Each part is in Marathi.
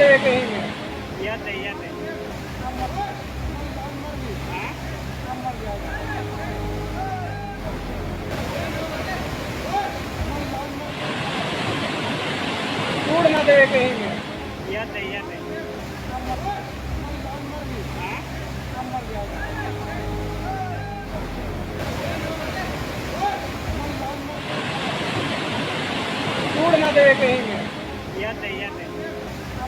दे कहीं येते येते हा कूड़ ना दे कहीं येते येते हा कूड़ ना दे कहीं येते येते हा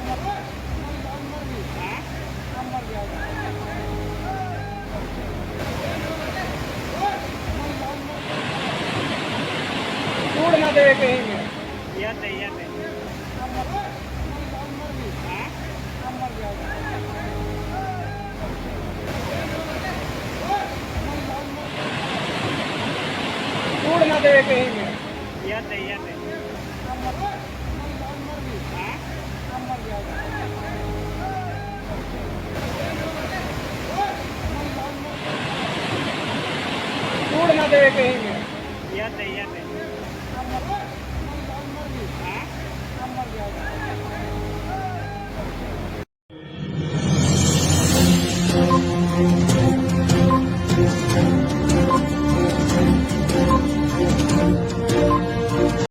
कूड़ ना दे कहीं येते येते हा कूड़ ना दे कहीं येते येते हा कूड़ ना दे कहीं येते येते